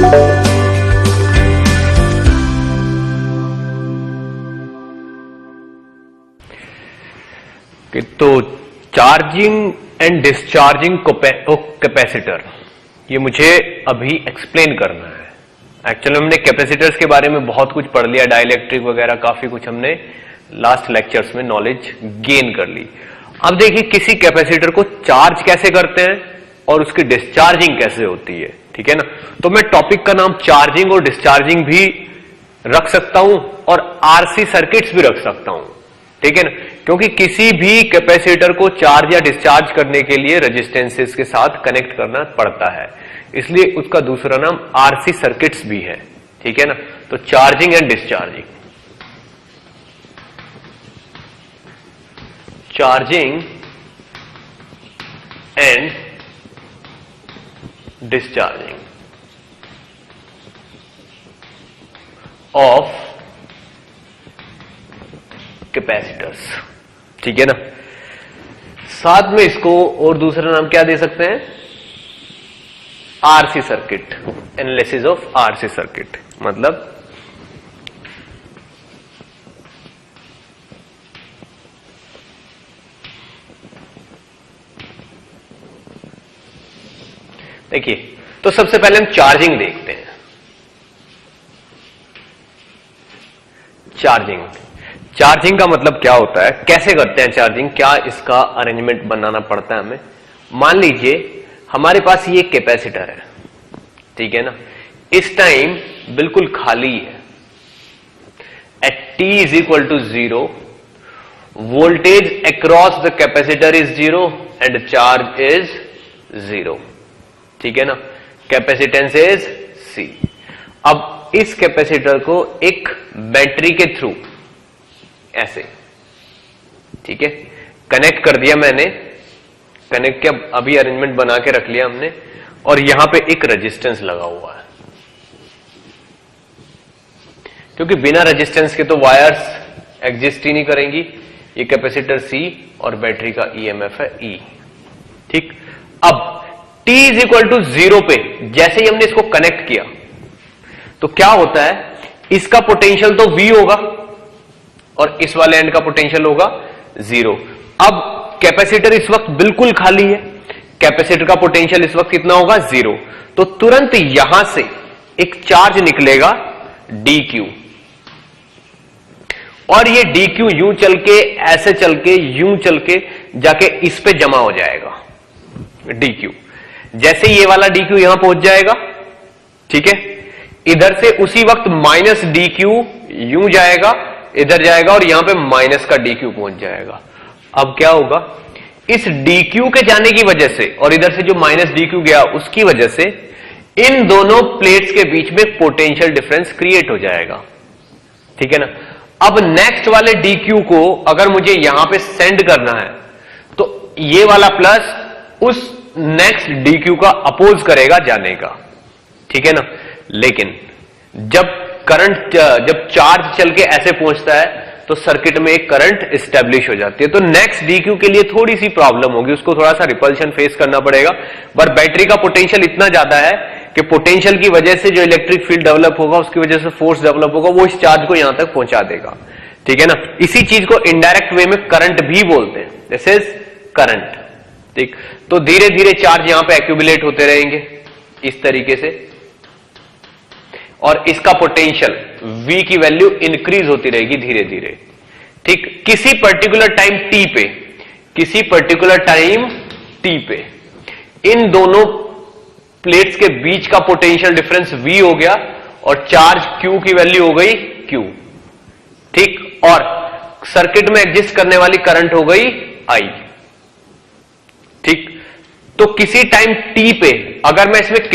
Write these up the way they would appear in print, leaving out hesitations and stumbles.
तो charging and discharging capacitor, ये मुझे अभी एक्सप्लेन करना है। एक्चुअली हमने कैपेसिटर्स के बारे में बहुत कुछ पढ़ लिया, डाइलेक्ट्रिक वगैरह काफी कुछ हमने लास्ट लेक्चर्स में नॉलेज गेन कर ली। अब देखिए किसी कैपेसिटर को चार्ज कैसे करते हैं और उसकी डिस्चार्जिंग कैसे होती है, ठीक है ना। तो मैं टॉपिक का नाम चार्जिंग और डिस्चार्जिंग भी रख सकता हूं और आरसी सर्किट्स भी रख सकता हूं, ठीक है ना, क्योंकि किसी भी कैपेसिटर को चार्ज या डिस्चार्ज करने के लिए रेजिस्टेंसेस के साथ कनेक्ट करना पड़ता है, इसलिए उसका दूसरा नाम आरसी सर्किट्स भी है, ठीक है ना। तो charging and discharging, charging and discharging of capacitors, ठीक है ना। साथ में इसको और दूसरा नाम क्या दे सकते हैं, RC circuit, analysis of RC circuit. मतलब देखिए, तो सबसे पहले हम चार्जिंग देखते हैं। चार्जिंग का मतलब क्या होता है, कैसे करते हैं चार्जिंग, क्या इसका अरेंजमेंट बनाना पड़ता है हमें। मान लीजिए हमारे पास ये कैपेसिटर है, ठीक है ना, इस टाइम बिल्कुल खाली है। At t is equal to 0, voltage across the capacitor is 0 and charge is 0, ठीक है ना। Capacitance is C। अब इस कैपेसिटर को एक बैटरी के थ्रू ऐसे, ठीक है, कनेक्ट कर दिया मैंने, कनेक्ट किया, अभी अरेंजमेंट बना के रख लिया हमने, और यहां पे एक रेजिस्टेंस लगा हुआ है, क्योंकि बिना रेजिस्टेंस के तो वायर्स एग्जिस्ट ही नहीं करेंगी। ये कैपेसिटर C और बैटरी का EMF है E, ठीक। अब t इज इक्वल टू 0 पे जैसे ही हमने इसको कनेक्ट किया तो क्या होता है, इसका पोटेंशियल तो V होगा और इस वाले एंड का पोटेंशियल होगा 0। अब कैपेसिटर इस वक्त बिल्कुल खाली है, कैपेसिटर का पोटेंशियल इस वक्त कितना होगा, 0। तो तुरंत यहां से एक चार्ज निकलेगा dq, और ये dq यूं चल के, ऐसे चल के, यूं चल के जाके इस पे जमा हो जाएगा dq। जैसे ये वाला dq यहां पहुंच जाएगा, ठीक है, इधर से उसी वक्त माइनस dq यूं जाएगा, इधर जाएगा और यहां पे माइनस का dq पहुंच जाएगा। अब क्या होगा, इस dq के जाने की वजह से और इधर से जो माइनस dq गया उसकी वजह से इन दोनों प्लेट्स के बीच में पोटेंशियल डिफरेंस क्रिएट हो जाएगा, ठीक है ना। अब नेक्स्ट वाले dq को अगर मुझे यहां पे सेंड करना है तो ये वाला प्लस उस नेक्स्ट dq का अपोज करेगा जाने का, ठीक है ना। लेकिन जब चार्ज चल के ऐसे पहुंचता है तो सर्किट में एक करंट एस्टेब्लिश हो जाती है, तो नेक्स्ट dq के लिए थोड़ी सी प्रॉब्लम होगी, उसको थोड़ा सा रिपल्शन फेस करना पड़ेगा। पर बैटरी का पोटेंशियल इतना ज्यादा है कि पोटेंशियल की वजह से जो इलेक्ट्रिक फील्ड डेवलप होगा, उसकी वजह से फोर्स डेवलप होगा, वो इस चार्ज को यहां तक पहुंचा देगा, ठीक है ना। इसी चीज को इनडायरेक्ट वे में करंट भी बोलते हैं, दिस इज करंट, ठीक। तो धीरे धीरे चार्ज यहां पे एक्यूमुलेट होते रहेंगे इस तरीके से, और इसका पोटेंशियल V की वैल्यू इंक्रीज होती रहेगी धीरे धीरे, ठीक। किसी पर्टिकुलर टाइम t पे, किसी पर्टिकुलर टाइम t पे इन दोनों प्लेट्स के बीच का पोटेंशियल डिफरेंस V हो गया और चार्ज Q की वैल्यू हो गई Q, ठीक, और सर्किट में एग्जिस्ट करने वाली करंट हो गई I, ठीक। तो किसी टाइम t पे अगर मैं इसमें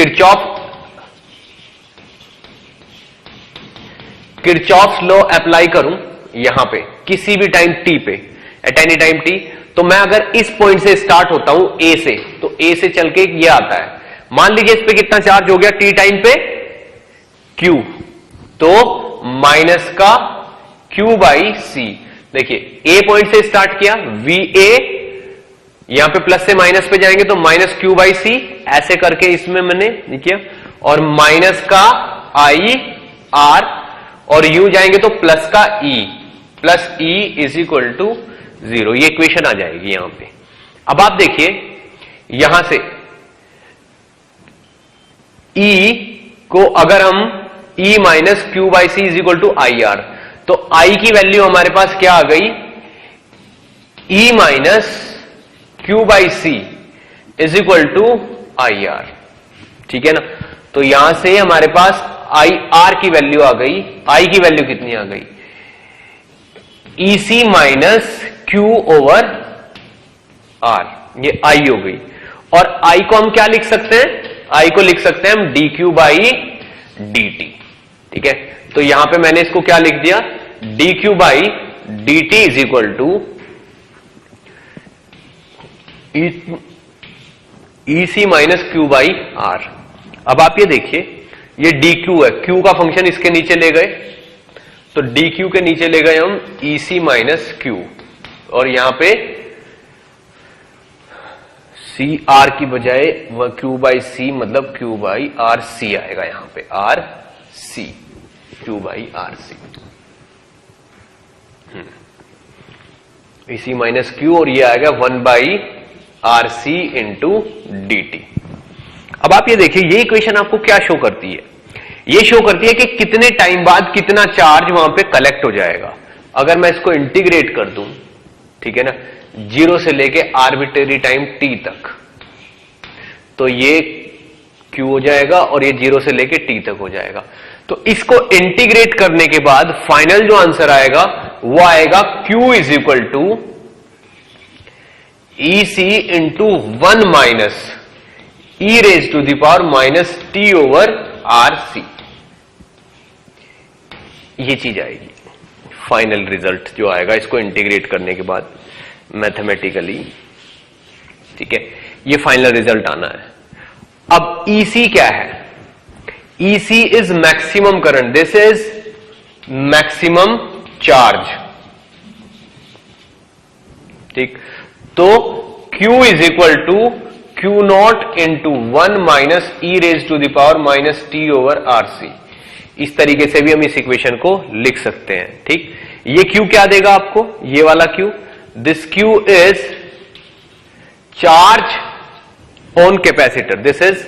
किरचॉफ्स लॉ अप्लाई करूं यहां पे किसी भी टाइम t पे, एट एनी टाइम t, तो मैं अगर इस पॉइंट से स्टार्ट होता हूं A से, तो A से चल के ये आता है, मान लीजिए इस पे कितना चार्ज हो गया t टाइम पे Q, तो माइनस का Q बाई C। देखिए A पॉइंट से स्टार्ट किया, VA, यहां पे प्लस से माइनस पे जाएंगे तो माइनस Q बाई C, ऐसे करके इसमें मैंने किया, और माइनस का आई आर, और यू जाएंगे तो प्लस का E, plus E is equal to 0। ये इक्वेशन आ जाएगी यहां पे। अब आप देखिए यहां से ई को अगर हम E minus Q by C is equal to I R, तो आई की वैल्यू हमारे पास क्या आ गई, E minus Q by C is equal to I R. ठीक है ना, तो यहां से हमारे पास आई आर की वैल्यू आ गई, आई की वैल्यू कितनी आ गई, ई C minus Q over are, ये आई हो गई। और आई को हम क्या लिख सकते हैं, आई को लिख सकते हैं हम D Q by D T. ठीक है, तो यहां पे मैंने इसको क्या लिख दिया, D Q by D T is equal to E C minus Q by R. अब आप ये देखिए ये डी क्यू है, क्यू का फंक्शन इसके नीचे ले गए, तो डी क्यू के नीचे ले गए हम ई सी माइनस क्यू, और यहां पे सी आर की बजाय क्यू बाई सी, मतलब क्यू बाई आर सी आएगा यहां पे, R C, Q by R C, EC minus Q, और ये आएगा 1 by R C into D T. अब आप ये देखिए ये इक्वेशन आपको क्या शो करती है, ये शो करती है कि कितने टाइम बाद कितना चार्ज वहां पे कलेक्ट हो जाएगा। अगर मैं इसको इंटीग्रेट कर दूं, ठीक है ना, 0 से लेके आर्बिट्रेरी टाइम t तक, तो ये q हो जाएगा और ये 0 से लेके t तक हो जाएगा। तो इसको इंटीग्रेट करने के बाद फाइनल जो आंसर आएगा वो आएगा q is equal to E C into 1 minus E raise to the power minus T over R C. ये चीज आएगी फाइनल रिजल्ट जो आएगा इसको इंटीग्रेट करने के बाद मैथमेटिकली। ठीक है, ये फाइनल रिजल्ट आना है। अब ईसी क्या है, EC is maximum current, this is maximum charge. ठीक, तो Q is equal to Q nought into 1 minus E raise to the power minus T over R C. इस तरीके से भी हम इस इक्वेशन को लिख सकते हैं। ठीक, ये Q क्या देगा आपको, ये वाला Q, this Q is charge on capacitor, this is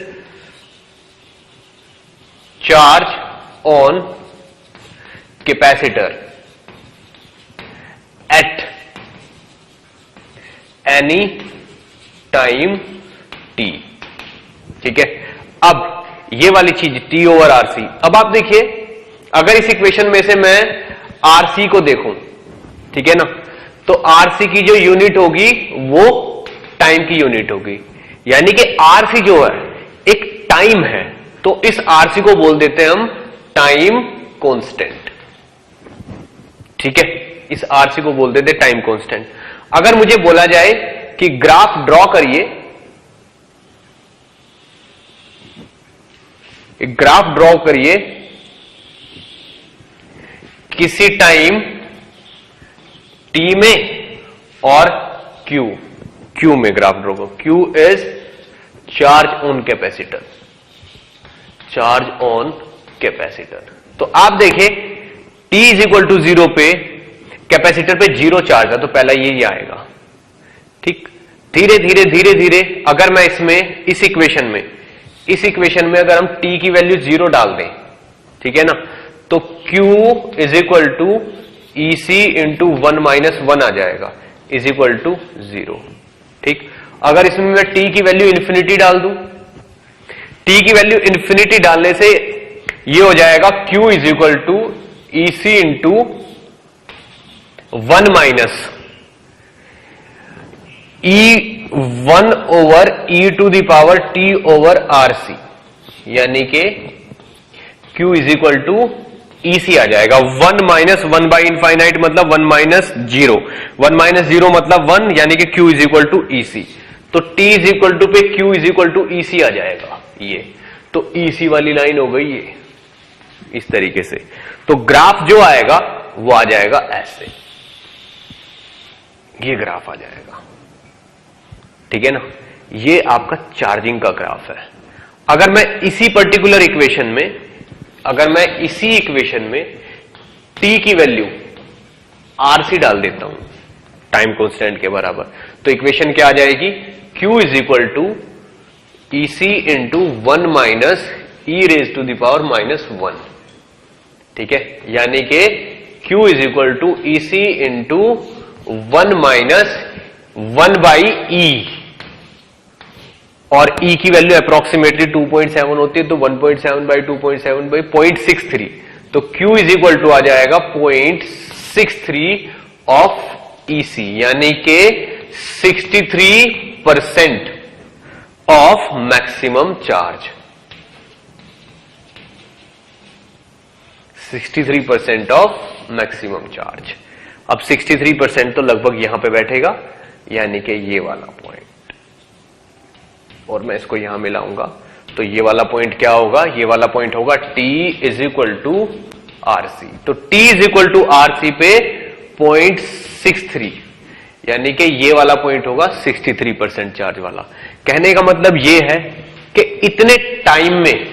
charge on capacitor at any time t। ठीक है, अब ये वाली चीज t ओवर आर सी। अब आप देखिए अगर इस इक्वेशन में से मैं आर सी को देखूं, ठीक है ना, तो आर सी की जो यूनिट होगी वो टाइम की यूनिट होगी, यानी कि आर सी जो है एक टाइम है, तो इस आर सी को बोल देते हैं हम टाइम कांस्टेंट। ठीक है, इस आर सी को बोल देते हैं टाइम कांस्टेंट। अगर मुझे बोला जाए कि ग्राफ ड्रॉ करिए, एक ग्राफ ड्रॉ करिए किसी टाइम t में और q में ग्राफ ड्रॉ करो। q is charge on capacitor, charge on capacitor. तो आप देखें t इज इक्वल टू 0 पे कैपेसिटर पे 0 चार्ज है, तो पहला यही आएगा। ठीक, धीरे धीरे धीरे धीरे अगर मैं इसमें इस इक्वेशन में अगर हम t की वैल्यू 0 डाल दें, ठीक है ना, तो q is equal to E C into 1 minus 1 आ जाएगा, इज इक्वल टू 0। ठीक, अगर इसमें मैं t की वैल्यू इंफिनिटी डाल दूं, t की वैल्यू इंफिनिटी डालने से ये हो जाएगा q is equal to E C into 1 minus E1 over e to the power t over R C, यानी कि Q is equal to E C आ जाएगा। 1 माइनस 1 बाई इनफाइनाइट मतलब 1 माइनस 0, 1 माइनस 0 मतलब 1, यानी कि Q is equal to E सी। तो T is equal to पे Q is equal to E C आ जाएगा, ये तो ई सी वाली लाइन हो गई ये इस तरीके से। तो ग्राफ जो आएगा वो आ जाएगा ऐसे, ये ग्राफ आ जाएगा। ठीक है ना, ये आपका चार्जिंग का ग्राफ है। अगर मैं इसी पर्टिकुलर इक्वेशन में t की वैल्यू RC डाल देता हूं टाइम कांस्टेंट के बराबर, तो इक्वेशन क्या आ जाएगी? Q is equal to EC into 1 minus e raise to the power -1, ठीक है, यानी कि Q is equal to EC into 1 minus 1 by E, और E की वैल्यू अप्रोक्सीमेटली 2.7 होती है, तो 1.7 बाई 2.7 बाई 0.63, तो Q इज इक्वल टू आ जाएगा 0.63 ऑफ EC, यानी कि 63% of maximum charge, 63% of maximum charge. अब 63% तो लगभग यहां पे बैठेगा, यानी कि ये वाला पॉइंट, और मैं इसको यहां मिलाऊंगा, तो ये वाला पॉइंट क्या होगा? ये वाला पॉइंट होगा T is equal to RC, तो T is equal to RC पे 0.63, यानी कि ये वाला पॉइंट होगा 63% चार्ज वाला। कहने का मतलब ये है कि इतने टाइम में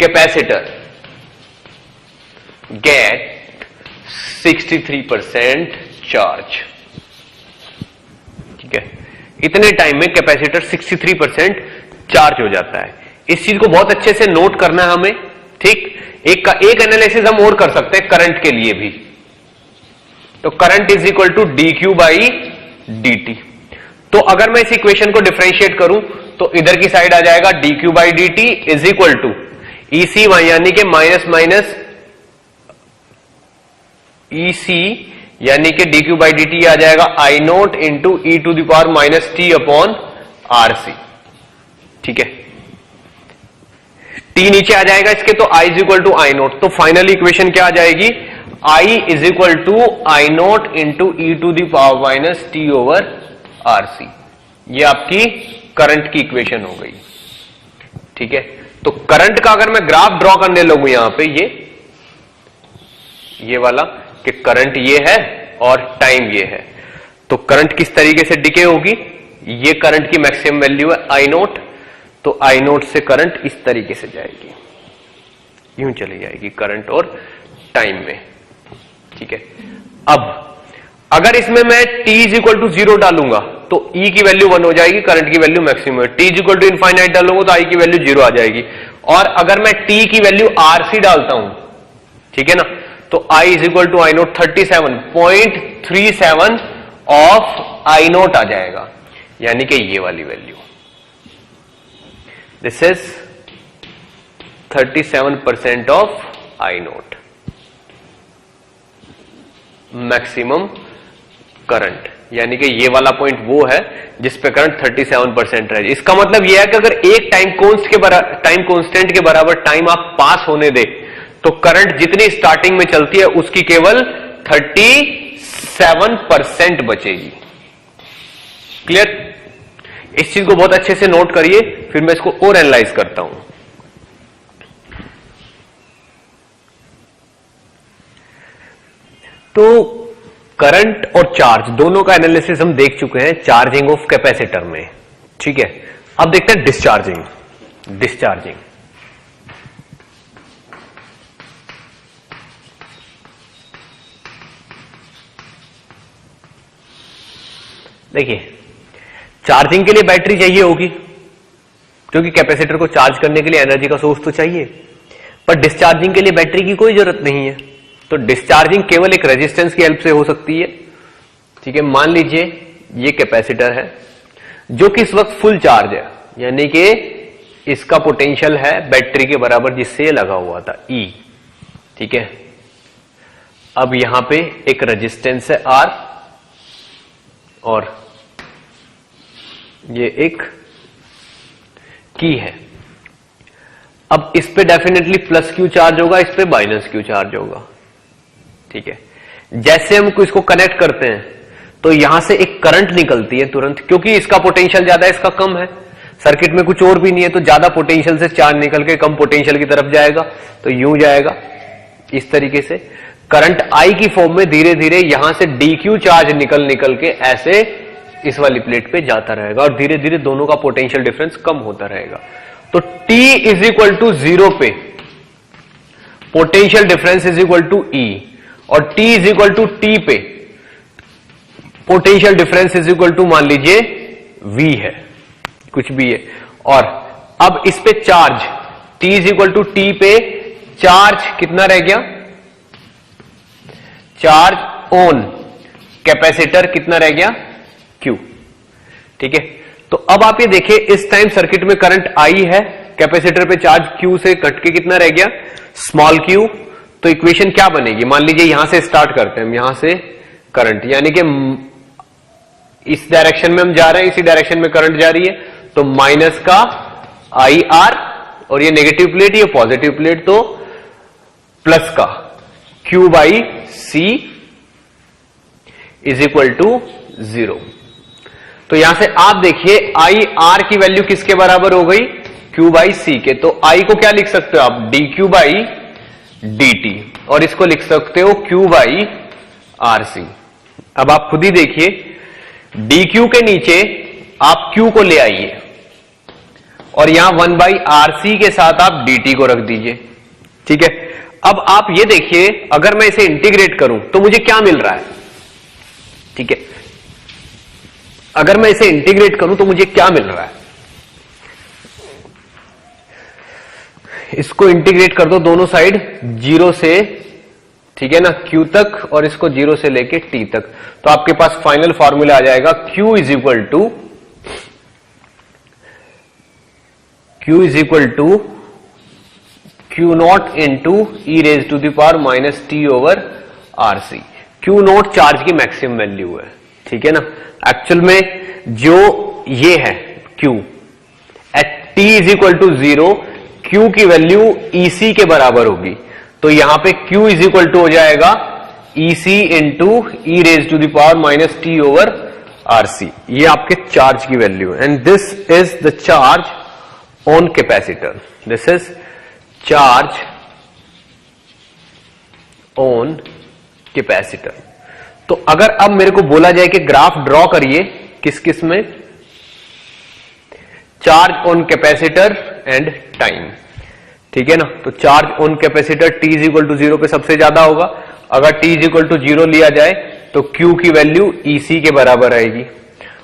कैपेसिटर गेट 63% चार्ज, ठीक है, इतने टाइम में कैपेसिटर 63% चार्ज हो जाता है। इस चीज को बहुत अच्छे से नोट करना है हमें, ठीक। एक एनालिसिस हम और कर सकते हैं करंट के लिए भी, तो current is equal to dq by dt। तो अगर मैं इस इक्वेशन को डिफरेंशिएट करूं तो इधर की साइड आ जाएगा dq by dt is equal to EC, यानी कि माइनस माइनस EC, यानी कि dq बाई dt आ जाएगा I nought into e to the power minus t upon RC, ठीक है। t नीचे आ जाएगा इसके, तो I is equal to I nought, तो फाइनली इक्वेशन क्या आ जाएगी? I is equal to I nought into e to the power minus t over RC। ये आपकी करंट की इक्वेशन हो गई, ठीक है। तो करंट का अगर मैं ग्राफ ड्रॉ करने लगूं यहां पे, ये वाला, कि करंट ये है और टाइम ये है, तो करंट किस तरीके से डिके होगी? ये करंट की मैक्सिमम वैल्यू है I नोट, तो I नोट से करंट इस तरीके से जाएगी, यूं चली जाएगी करंट और टाइम में, ठीक है। अब अगर इसमें मैं t इज इक्वल टू 0 डालूंगा तो E की वैल्यू 1 हो जाएगी, करंट की वैल्यू मैक्सिमम है। t is equal to infinite डालूंगा तो I की वैल्यू 0 आ जाएगी, और अगर मैं t की वैल्यू RC डालता हूं, ठीक है ना, तो I is equal to I naught 37.37 of I naught आ जाएगा, यानी कि ये वाली value, this is 37% of I naught maximum current, यानी कि ये वाला पॉइंट वो है जिस पे करंट 37% रहे। इसका मतलब ये है कि अगर एक टाइम कांस्टेंट के बराबर टाइम आप पास होने दे तो करंट जितनी स्टार्टिंग में चलती है उसकी केवल 37% बचेगी। क्लियर? इस चीज को बहुत अच्छे से नोट करिए, फिर मैं इसको और एनालाइज करता हूं। तो करंट और चार्ज दोनों का एनालिसिस हम देख चुके हैं चार्जिंग ऑफ कैपेसिटर में, ठीक है। अब देखते हैं डिस्चार्जिंग। देखिए, चार्जिंग के लिए बैटरी चाहिए होगी, क्योंकि कैपेसिटर को चार्ज करने के लिए एनर्जी का सोर्स तो चाहिए, पर डिस्चार्जिंग के लिए बैटरी की कोई जरूरत नहीं है। तो डिस्चार्जिंग केवल एक रेजिस्टेंस की हेल्प से हो सकती है, ठीक है। मान लीजिए ये कैपेसिटर है जो कि इस वक्त फुल चार्ज है, यानी कि इसका पोटेंशियल है बैटरी के बराबर जिससे ये लगा हुआ था E, ठीक है। अब यहां पे एक रेजिस्टेंस है R और ये एक की है। अब इस पे डेफिनेटली प्लस क्यू चार्ज होगा, इस पे माइनस क्यू चार्ज होगा, ठीक है। जैसे हम इसको कनेक्ट करते हैं तो यहां से एक करंट निकलती है तुरंत, क्योंकि इसका पोटेंशियल ज्यादा है, इसका कम है, सर्किट में कुछ और भी नहीं है, तो ज्यादा पोटेंशियल से चार्ज निकल के कम पोटेंशियल की तरफ जाएगा, तो यूं जाएगा इस तरीके से। करंट I की फॉर्म में धीरे धीरे यहां से dq चार्ज निकल के ऐसे इस वाली प्लेट पे जाता रहेगा और धीरे धीरे दोनों का पोटेंशियल डिफरेंस कम होता रहेगा। तो T इज इक्वल टू 0 पे potential difference is equal to E और T is equal to T पे potential difference is equal to मान लीजिए V है, कुछ भी है। और अब इस पे charge T is equal to T पे चार्ज कितना रह गया, चार्ज ऑन कैपेसिटर कितना रह गया Q। ठीक है, तो अब आप ये देखिए इस टाइम सर्किट में करंट I है, कैपेसिटर पे चार्ज Q से कट के कितना रह गया स्मॉल q। तो इक्वेशन क्या बनेगी, मान लीजिए यहां से स्टार्ट करते हैं हम, यहां से करंट यानी कि इस डायरेक्शन में हम जा रहे हैं, इसी डायरेक्शन में करंट जा रही है, तो माइनस का IR और ये नेगेटिव प्लेट ये पॉजिटिव प्लेट, तो प्लस का Q by C is equal to 0। तो यहां से आप देखिए IR की वैल्यू किसके बराबर हो गई, Q बाई C के। तो I को क्या लिख सकते हो आप, dQ बाई dt, और इसको लिख सकते हो Q बाई RC। अब आप खुद ही देखिए dQ के नीचे आप Q को ले आइए और यहां 1 बाई RC के साथ आप dt को रख दीजिए। ठीक है, अब आप ये देखिए अगर मैं इसे इंटीग्रेट करूं तो मुझे क्या मिल रहा है। ठीक है, अगर मैं इसे इंटीग्रेट करूं तो मुझे क्या मिल रहा है, इसको इंटीग्रेट कर दो दोनों साइड 0 से, ठीक है ना, Q तक, और इसको 0 से लेके T तक, तो आपके पास फाइनल फॉर्मूला आ जाएगा Q is equal to Q nought into E raise to the power minus T over RC। Q nought charge की मैक्सिमम वैल्यू है। ठीक है ना, एक्चुअल में जो ये है Q at T is equal to 0, Q की वैल्यू EC के बराबर होगी, तो यहां पे Q इज इक्वल टू हो जाएगा EC into E raise to the power minus T over RC। ये आपके चार्ज की वैल्यू है, and this is the charge on capacitor, this is charge on capacitor. तो अगर अब मेरे को बोला जाए कि ग्राफ ड्रॉ करिए किस किस में, charge on capacitor and time. ठीक है ना, तो charge on capacitor T is equal to 0 पे सबसे ज्यादा होगा। अगर T इज इक्वल टू 0 लिया जाए तो Q की वैल्यू EC के बराबर आएगी,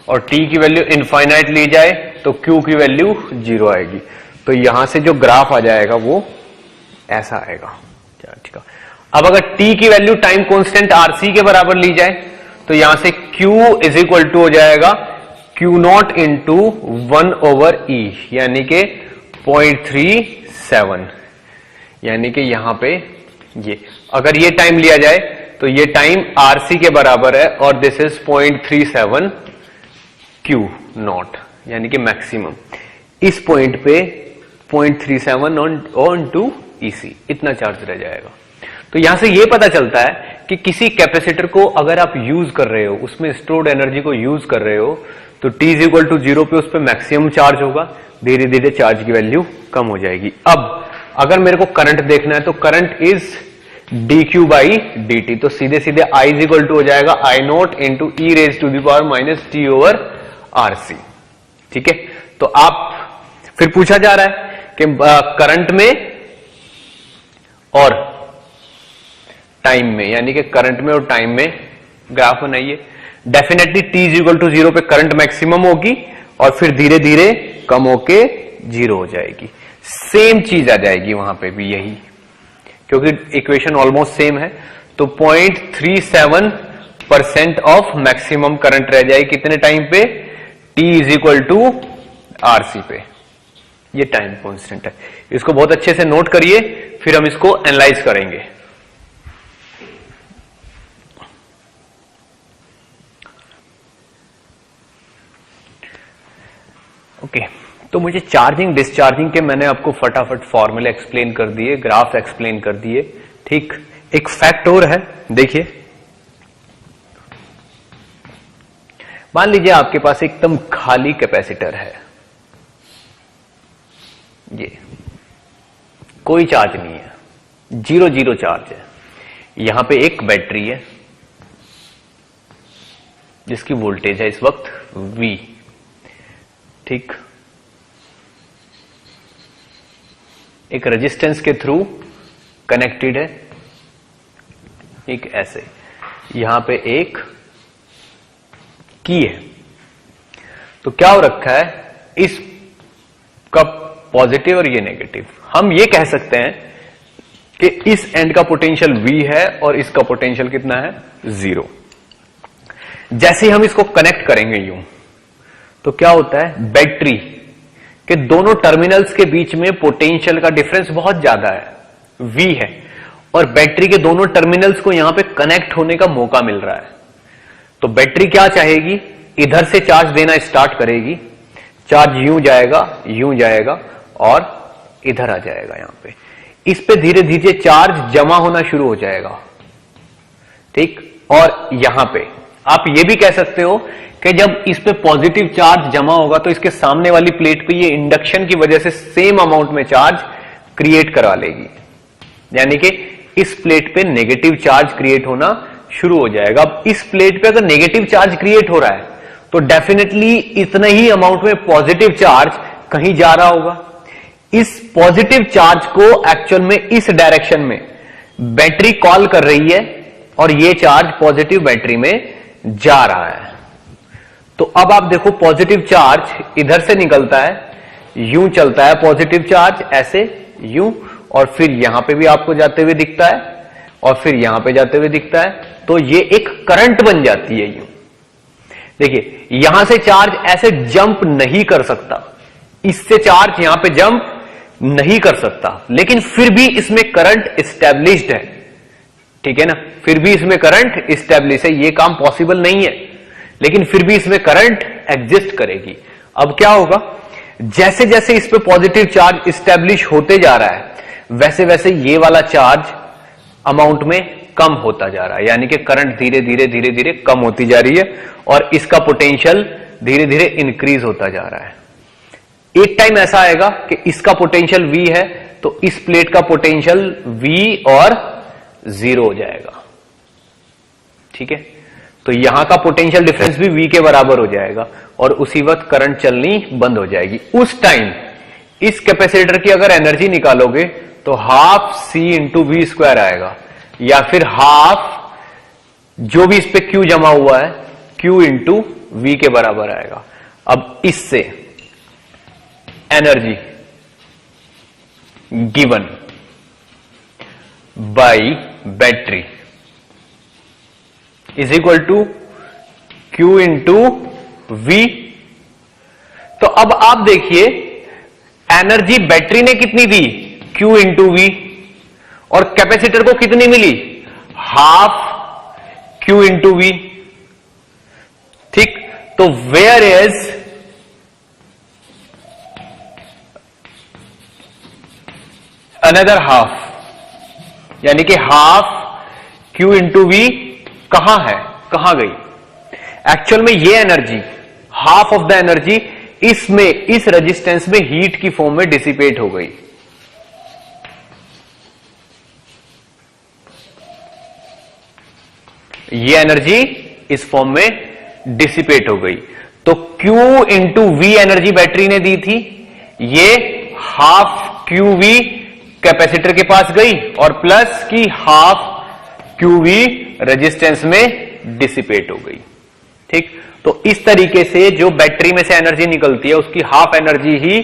और T की वैल्यू इनफाइनाइट ली जाए तो Q की वैल्यू 0 आएगी। तो यहां से जो ग्राफ आ जाएगा वो ऐसा आएगा। ठीक है, अब अगर T की वैल्यू टाइम कांस्टेंट RC के बराबर ली जाए तो यहां से Q इज इक्वल टू हो जाएगा Q nought into 1 over E, यानी के 0.37, यानी कि यहां पे ये अगर ये टाइम लिया जाए तो ये टाइम RC के बराबर है, और दिस इज 0.37 Q नॉट, यानी कि मैक्सिमम। इस पॉइंट पे 0.37 ऑन टू EC, इतना चार्ज रह जाएगा। तो यहां से यह पता चलता है कि किसी कैपेसिटर को अगर आप यूज कर रहे हो, उसमें स्टोर्ड एनर्जी को यूज कर रहे हो, तो T इज इक्वल टू 0 पे उस पर मैक्सिमम चार्ज होगा, धीरे धीरे चार्ज की वैल्यू कम हो जाएगी। अब अगर मेरे को करंट देखना है तो current is dQ by dt, तो सीधे सीधे I इज इक्वल टू हो जाएगा I nought into E raise to the power minus T over RC। ठीक है, तो आप फिर पूछा जा रहा है कि करंट में और टाइम में, यानी कि करंट में और टाइम में ग्राफ बनाइए। Definitely T is equal to 0 पे करंट मैक्सिमम होगी और फिर धीरे धीरे कम होके 0 हो जाएगी। सेम चीज आ जाएगी वहां पे भी यही, क्योंकि इक्वेशन ऑलमोस्ट सेम है। तो 0.37% ऑफ मैक्सिमम करंट रह जाएगी कितने टाइम पे, T is equal to RC पे। ये टाइम कांस्टेंट है, इसको बहुत अच्छे से नोट करिए, फिर हम इसको एनालाइज करेंगे। ओके, तो मुझे चार्जिंग डिस्चार्जिंग के मैंने आपको फटाफट फॉर्मूले एक्सप्लेन कर दिए, ग्राफ एक्सप्लेन कर दिए। ठीक, एक फैक्ट और है, देखिए मान लीजिए आपके पास एकदम खाली कैपेसिटर है, ये कोई चार्ज नहीं है, 0 चार्ज है। यहां पे एक बैटरी है, जिसकी वोल्टेज है इस वक्त V, ठीक। एक रेजिस्टेंस के थ्रू कनेक्टेड है, एक ऐसे, यहां पे एक की है। तो क्या हो रखा है, इस का पॉजिटिव और ये नेगेटिव। हम ये कह सकते हैं कि इस एंड का पोटेंशियल V है और इसका पोटेंशियल कितना है, 0। जैसे ही हम इसको कनेक्ट करेंगे यूं, तो क्या होता है, बैटरी के दोनों टर्मिनल्स के बीच में पोटेंशियल का डिफरेंस बहुत ज्यादा है, V है, और बैटरी के दोनों टर्मिनल्स को यहां पे कनेक्ट होने का मौका मिल रहा है। तो बैटरी क्या चाहेगी, इधर से चार्ज देना स्टार्ट करेगी, चार्ज यूं जाएगा और इधर आ जाएगा यहां पे। इस पे धीरे धीरे चार्ज जमा होना शुरू हो जाएगा, ठीक। और यहां पे आप ये भी कह सकते हो कि जब इस पे पॉजिटिव चार्ज जमा होगा तो इसके सामने वाली प्लेट पे ये इंडक्शन की वजह से सेम अमाउंट में चार्ज क्रिएट करवा लेगी, यानी कि इस प्लेट पे नेगेटिव चार्ज क्रिएट होना शुरू हो जाएगा। अब इस प्लेट पे अगर नेगेटिव चार्ज क्रिएट हो रहा है तो डेफिनेटली इतना ही अमाउंट में पॉजिटिव चार्ज कहीं जा रहा होगा। इस पॉजिटिव चार्ज को एक्चुअल में इस डायरेक्शन में बैटरी कॉल कर रही है और ये चार्ज पॉजिटिव बैटरी में जा रहा है। तो अब आप देखो, पॉजिटिव चार्ज इधर से निकलता है, यूं चलता है पॉजिटिव चार्ज, ऐसे यूं, और फिर यहां पे भी आपको जाते हुए दिखता है और फिर यहां पे जाते हुए दिखता है। तो ये एक करंट बन जाती है यूं। देखिए, यहां से चार्ज ऐसे जंप नहीं कर सकता, इससे चार्ज यहां पे जंप नहीं कर सकता, लेकिन फिर भी इसमें करंट एस्टैब्लिश्ड है, ठीक है ना। फिर भी इसमें करंट एस्टैब्लिश है, ये काम पॉसिबल नहीं है, लेकिन फिर भी इसमें करंट एग्जिस्ट करेगी। अब क्या होगा, जैसे जैसे इस पे पॉजिटिव चार्ज एस्टैब्लिश होते जा रहा है, वैसे वैसे ये वाला चार्ज अमाउंट में कम होता जा रहा है, यानी कि करंट धीरे धीरे कम होती जा रही है और इसका पोटेंशियल धीरे धीरे इंक्रीज होता जा रहा है। एक टाइम ऐसा आएगा कि इसका पोटेंशियल V है तो इस प्लेट का पोटेंशियल V और 0 हो जाएगा, ठीक है। तो यहां का पोटेंशियल डिफरेंस भी V के बराबर हो जाएगा और उसी वक्त करंट चलनी बंद हो जाएगी। उस टाइम इस कैपेसिटर की अगर एनर्जी निकालोगे तो half C into V square आएगा, या फिर हाफ जो भी इस पे Q जमा हुआ है Q इंटू वी के बराबर आएगा। अब इससे energy given by battery is equal to Q into V. तो अब आप देखिए, एनर्जी बैटरी ने कितनी दी, Q इंटू वी, और कैपेसिटर को कितनी मिली, हाफ Q इंटू वी, ठीक। तो वेयर इज अनदर हाफ, यानी कि हाफ Q इंटू वी कहां है, कहां गई। एक्चुअल में ये energy, half of the energy इसमें, इस रेजिस्टेंस में हीट की फॉर्म में डिसिपेट हो गई। ये एनर्जी इस फॉर्म में डिसिपेट हो गई। तो Q into V energy battery ने दी थी, ये हाफ क्यू वी कैपेसिटर के पास गई और प्लस की हाफ क्यू वी रेजिस्टेंस में डिसिपेट हो गई, ठीक। तो इस तरीके से जो बैटरी में से एनर्जी निकलती है उसकी हाफ एनर्जी ही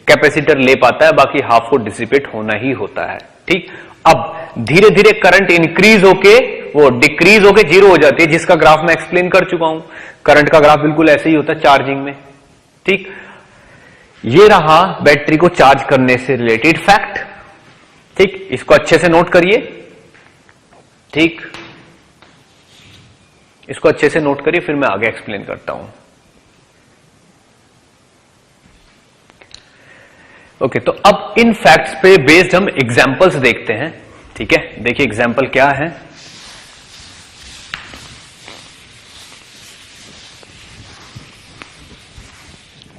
कैपेसिटर ले पाता है, बाकी हाफ को डिसिपेट होना ही होता है, ठीक। अब धीरे धीरे करंट इंक्रीज होके वो डिक्रीज होके 0 हो जाती है, जिसका ग्राफ मैं एक्सप्लेन कर चुका हूं। करंट का ग्राफ बिल्कुल ऐसे ही होता है चार्जिंग में, ठीक। ये रहा बैटरी को चार्ज करने से रिलेटेड फैक्ट, ठीक। इसको अच्छे से नोट करिए, ठीक। इसको अच्छे से नोट करिए, फिर मैं आगे एक्सप्लेन करता हूं। ओके, तो अब इन फैक्ट्स पे बेस्ड हम एग्जांपल्स देखते हैं, ठीक है। देखिए एग्जांपल क्या है।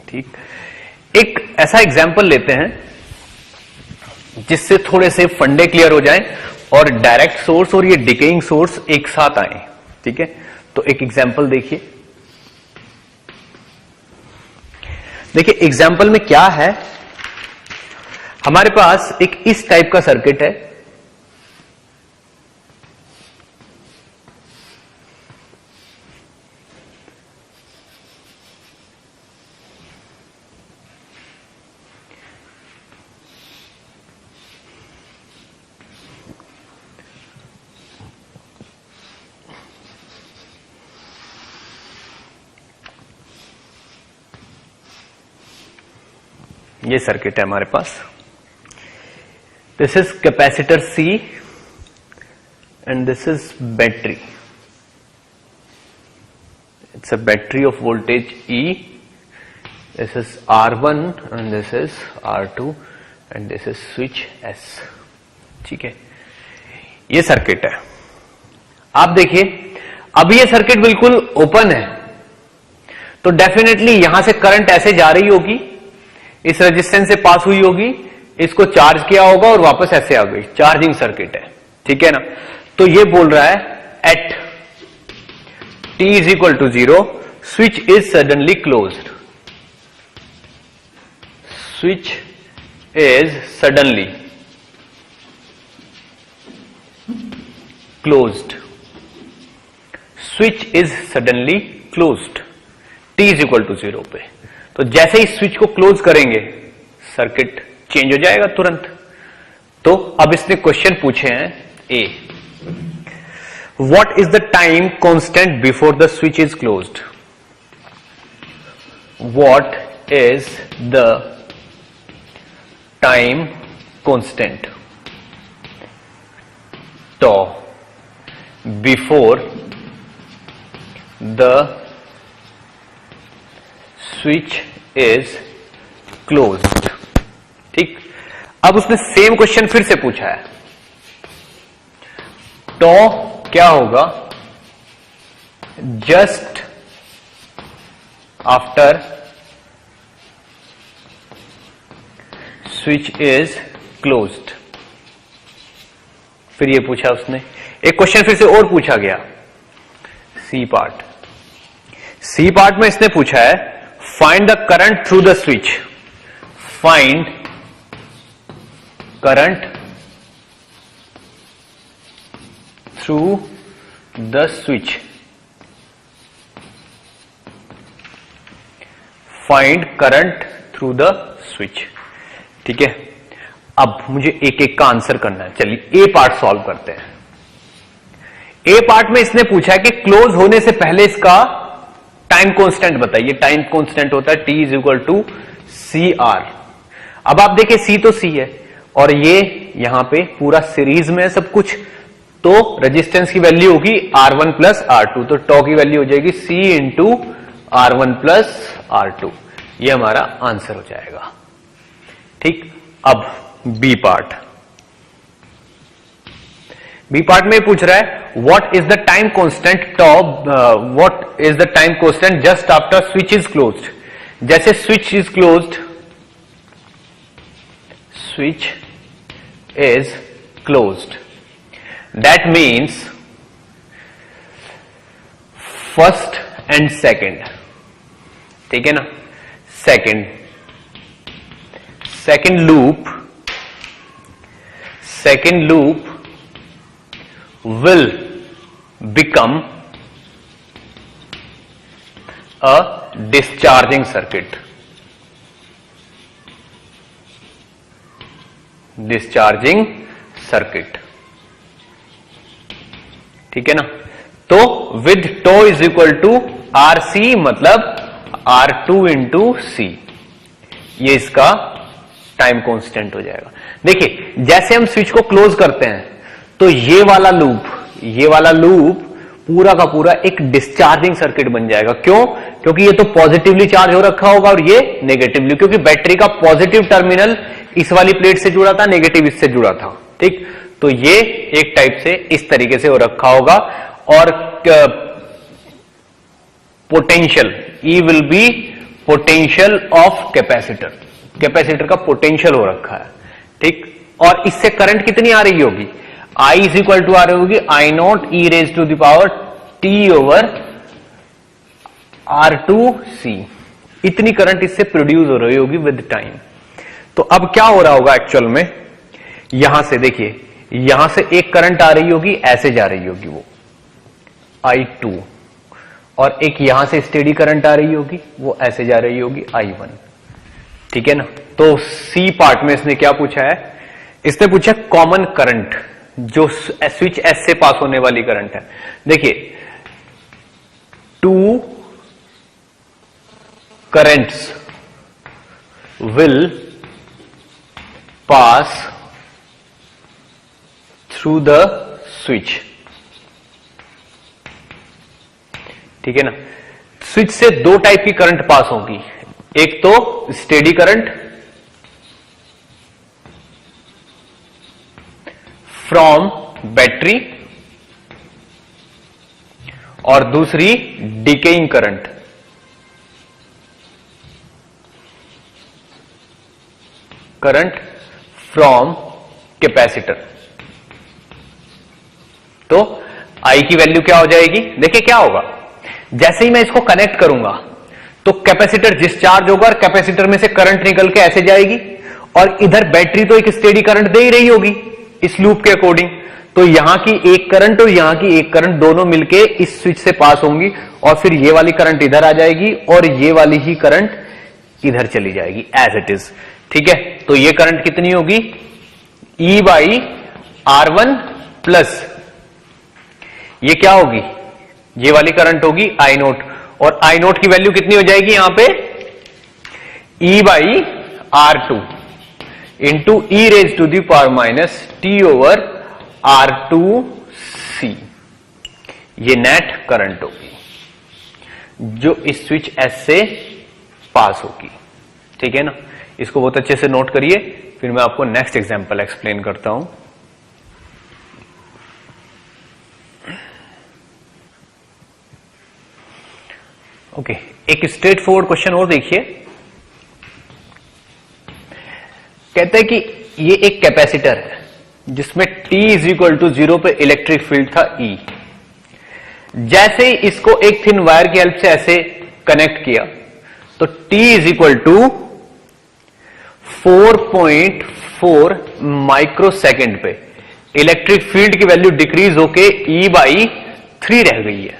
ठीक, एक ऐसा एग्जांपल लेते हैं जिससे थोड़े से फंडे क्लियर हो जाएं और डायरेक्ट सोर्स और ये डिकेइंग सोर्स एक साथ आए, ठीक है। तो एक एग्जांपल देखिए, देखिए एग्जाम्पल में क्या है, हमारे पास एक इस टाइप का सर्किट है, ये सर्किट है हमारे पास, this is capacitor C and this is battery, it's a battery of voltage E, this is R1 and this is R2 and this is switch S। ठीक है, ये सर्किट है। आप देखिए अब ये सर्किट बिल्कुल ओपन है, तो डेफिनेटली यहां से करंट ऐसे जा रही होगी, इस रेजिस्टेंस से पास हुई होगी, इसको चार्ज किया होगा और वापस ऐसे आ गई, चार्जिंग सर्किट है। ठीक है ना, तो ये बोल रहा है at t is equal to 0 switch is suddenly closed, switch is suddenly closed, switch is suddenly closed, t is equal to 0 पे। तो जैसे ही स्विच को क्लोज करेंगे सर्किट चेंज हो जाएगा तुरंत। तो अब इसने क्वेश्चन पूछे हैं A, what is the time constant before the switch is closed, what is the time constant tau before the switch is closed. ठीक, अब उसने सेम क्वेश्चन फिर से पूछा है, टॉ क्या होगा just after switch is closed. फिर ये पूछा उसने, एक क्वेश्चन फिर से और पूछा गया सी पार्ट, सी पार्ट में इसने पूछा है find the current through the switch, find current through the switch, find current through the switch. ठीक है, अब मुझे एक एक का आंसर करना है। चलिए ए पार्ट सॉल्व करते हैं। ए पार्ट में इसने पूछा है कि क्लोज होने से पहले इसका टाइम कांस्टेंट बताइए। टाइम कांस्टेंट होता है t is equal to C R. अब आप देखिए c तो c है और ये यहां पे पूरा सीरीज में है सब कुछ, तो रेजिस्टेंस की वैल्यू होगी R1 प्लस R2, तो टॉ की वैल्यू हो जाएगी C into R1 plus R2। ये हमारा आंसर हो जाएगा। ठीक, अब बी पार्ट, बी पार्ट में पूछ रहा है what is the time constant tau, what is the time constant just after switch is closed. जैसे switch is closed, switch is closed, that means first and second. ठीक है ना, second loop will become a discharging circuit, ठीक है ना। तो with tau is equal to R C, मतलब R2 into सी, ये इसका टाइम कांस्टेंट हो जाएगा। देखिए जैसे हम स्विच को क्लोज करते हैं तो ये वाला लूप पूरा का पूरा एक डिस्चार्जिंग सर्किट बन जाएगा। क्यों? क्योंकि ये तो पॉजिटिवली चार्ज हो रखा होगा और ये नेगेटिवली, क्योंकि बैटरी का पॉजिटिव टर्मिनल इस वाली प्लेट से जुड़ा था, नेगेटिव इससे जुड़ा था। ठीक, तो ये एक टाइप से इस तरीके से हो रखा होगा और potential E will be potential of capacitor का पोटेंशियल हो रखा है। ठीक, और इससे करंट कितनी आ रही होगी? I इज इक्वल टू आ रही होगी I nought E raise to the power T over R2C। इतनी करंट इससे प्रोड्यूस हो रही होगी विद टाइम। तो अब क्या हो रहा होगा एक्चुअल में, यहां से देखिए, यहां से एक करंट आ रही होगी, ऐसे जा रही होगी वो I2, और एक यहां से स्टेडी करंट आ रही होगी, वो ऐसे जा रही होगी I1। ठीक है ना। तो सी पार्ट में इसने क्या पूछा है, इसने पूछा कॉमन करंट, जो स्विच एस से पास होने वाली करंट है। देखिए, two currents will pass through the switch. ठीक है ना। स्विच से दो टाइप की करंट पास होगी, एक तो स्टेडी करंट फ्रॉम बैटरी और दूसरी डिकेइंग करंट फ्रॉम कैपेसिटर। तो आई की वैल्यू क्या हो जाएगी, देखिए क्या होगा, जैसे ही मैं इसको कनेक्ट करूंगा तो कैपेसिटर डिस्चार्ज होगा और कैपेसिटर में से करंट निकल के ऐसे जाएगी, और इधर बैटरी तो एक स्टेडी करंट दे ही रही होगी इस लूप के अकॉर्डिंग। तो यहां की एक करंट और यहां की एक करंट दोनों मिलके इस स्विच से पास होंगी, और फिर ये वाली करंट इधर आ जाएगी और ये वाली ही करंट इधर चली जाएगी एज इट इज। ठीक है। तो ये करंट कितनी होगी, E/R1 प्लस ये क्या होगी, ये वाली करंट होगी I0, और I0 की वैल्यू कितनी हो जाएगी यहां पे, E/R2 इंटू e⁻⁻t/R2C। ये नेट करंट होगी जो इस स्विच एस से पास होगी। ठीक है ना। इसको बहुत अच्छे से नोट करिए, फिर मैं आपको नेक्स्ट एग्जांपल एक्सप्लेन करता हूं। ओके, एक स्ट्रेट फॉरवर्ड क्वेश्चन और देखिए। कहते हैं कि ये एक कैपेसिटर है जिसमें T=0 पे इलेक्ट्रिक फील्ड था E। जैसे ही इसको एक थिन वायर की हेल्प से ऐसे कनेक्ट किया तो T=4.4 माइक्रोसेकंड पे इलेक्ट्रिक फील्ड की वैल्यू डिक्रीज होके E/3 रह गई है।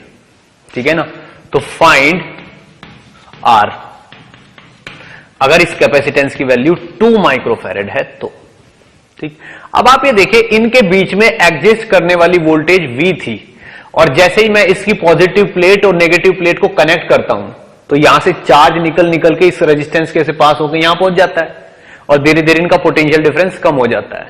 ठीक है ना। तो फाइंड R। अगर इस कैपेसिटेंस की वैल्यू 2 माइक्रोफैरेड है तो। ठीक। अब आप ये देखें, इनके बीच में एग्जिस्ट करने वाली वोल्टेज V थी, और जैसे ही मैं इसकी पॉजिटिव प्लेट और नेगेटिव प्लेट को कनेक्ट करता हूं तो यहां से चार्ज निकल के इस रेजिस्टेंस के से पास होकर यहां पहुंच जाता है, और धीरे धीरे इनका पोटेंशियल डिफरेंस कम हो जाता है।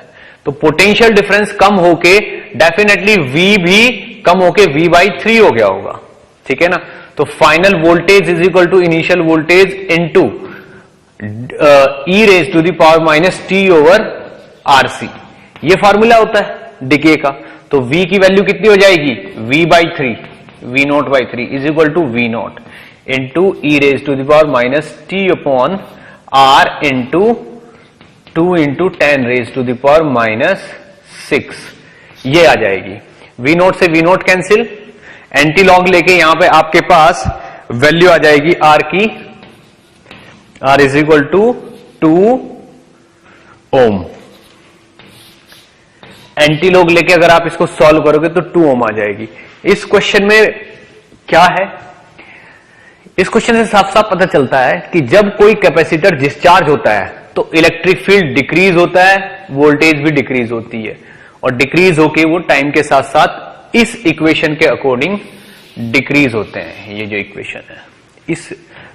तो पोटेंशियल डिफरेंस कम होके डेफिनेटली V भी कम होके V/3 हो गया होगा। ठीक है ना। तो final voltage is equal to initial voltage into e⁻t/RC। ये फॉर्मूला होता है डिके का। तो V की वैल्यू कितनी हो जाएगी, V/3, V0/3 is equal to V0 into e⁻t/R into 2 into 10⁻⁻6 ये आ जाएगी। V0 से V0 कैंसिल, एंटी लॉग लेके यहां पे आपके पास वैल्यू आ जाएगी R की, R is equal to 2 ohm. Antilog लेके अगर आप इसको सॉल्व करोगे तो 2 ओम आ जाएगी। इस क्वेश्चन में क्या है, इस क्वेश्चन से साफ साफ पता चलता है कि जब कोई कैपेसिटर डिस्चार्ज होता है तो इलेक्ट्रिक फील्ड डिक्रीज होता है, वोल्टेज भी डिक्रीज होती है, और डिक्रीज होके वो टाइम के साथ साथ इस इक्वेशन के अकॉर्डिंग डिक्रीज होते हैं। ये जो इक्वेशन है इस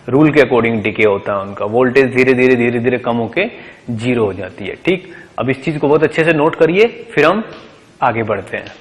रूल के अकॉर्डिंग डिके होता है उनका, वोल्टेज धीरे धीरे कम होके 0 हो जाती है। ठीक। अब इस चीज को बहुत अच्छे से नोट करिए, फिर हम आगे बढ़ते हैं।